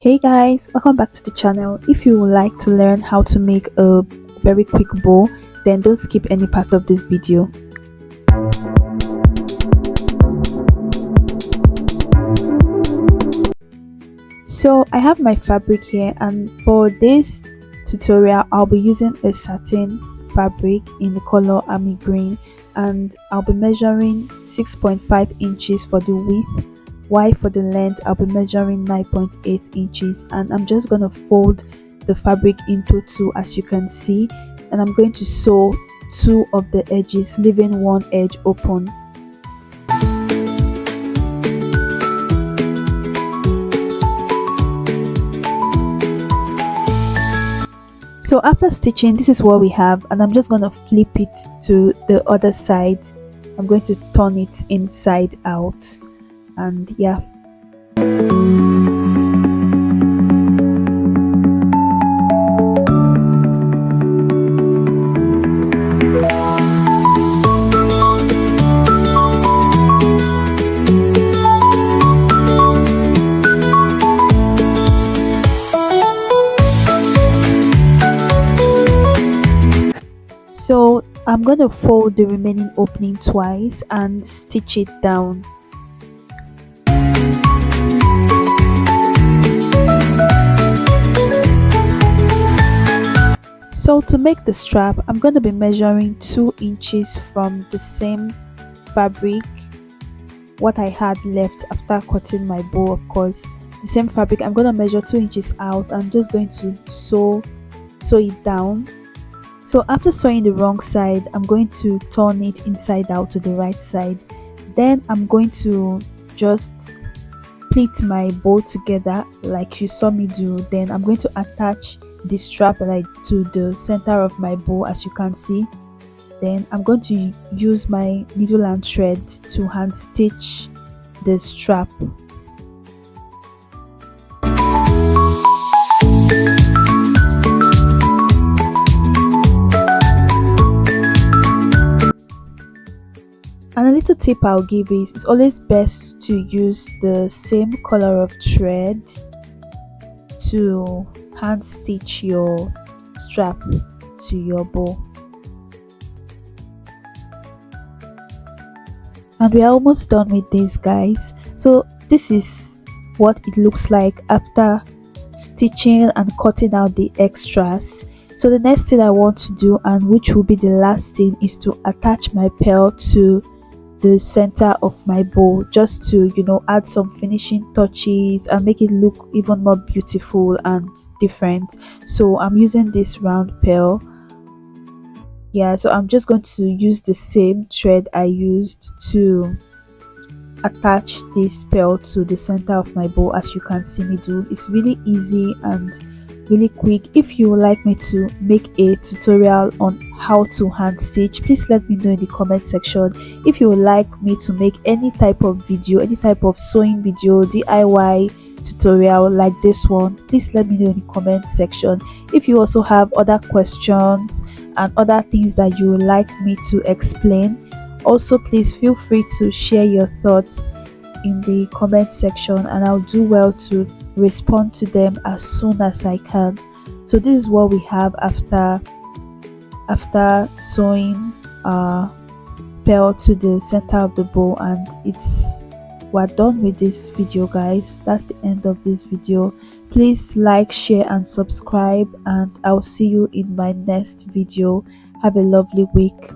Hey guys, welcome back to the channel. If you would like to learn how to make a very quick bow, then don't skip any part of this video. So I have my fabric here, and for this tutorial I'll be using a satin fabric in the color army green, and I'll be measuring 6.5 inches for the width, while for the length I'll be measuring 9.8 inches, and I'm just going to fold the fabric into two, as you can see, and I'm going to sew two of the edges, leaving one edge open. So after stitching, this is what we have, and I'm just going to flip it to the other side. I'm going to turn it inside out, and yeah. So I'm going to fold the remaining opening twice and stitch it down. So to make the strap, I'm going to be measuring 2 inches from the same fabric, what I had left after cutting my bow, of course. The same fabric, I'm going to measure 2 inches out. I'm just going to sew it down. So after sewing the wrong side, I'm going to turn it inside out to the right side. Then I'm going to just pleat my bow together like you saw me do. Then I'm going to attach the strap to the center of my bow, as you can see. Then I'm going to use my needle and thread to hand stitch the strap. And a little tip I'll give is, it's always best to use the same color of thread to hand stitch your strap to your bow. And we are almost done with this, guys. So this is what it looks like after stitching and cutting out the extras. So the next thing I want to do, and which will be the last thing, is to attach my pearl to the center of my bow, just to add some finishing touches and make it look even more beautiful and different. So I'm using this round pearl. Yeah, so I'm just going to use the same thread I used to attach this pearl to the center of my bow, as you can see me do. It's really easy and really quick. If you would like me to make a tutorial on how to hand stitch, please let me know in the comment section. If you would like me to make any type of video, any type of sewing video, DIY tutorial like this one, please let me know in the comment section. If you also have other questions and other things that you would like me to explain, also please feel free to share your thoughts in the comment section, and I'll do well to respond to them as soon as I can. So this is what we have after sewing pearl to the center of the bow, and we're done with this video, guys. That's the end of this video. Please like, share and subscribe, and I'll see you in my next video. Have a lovely week.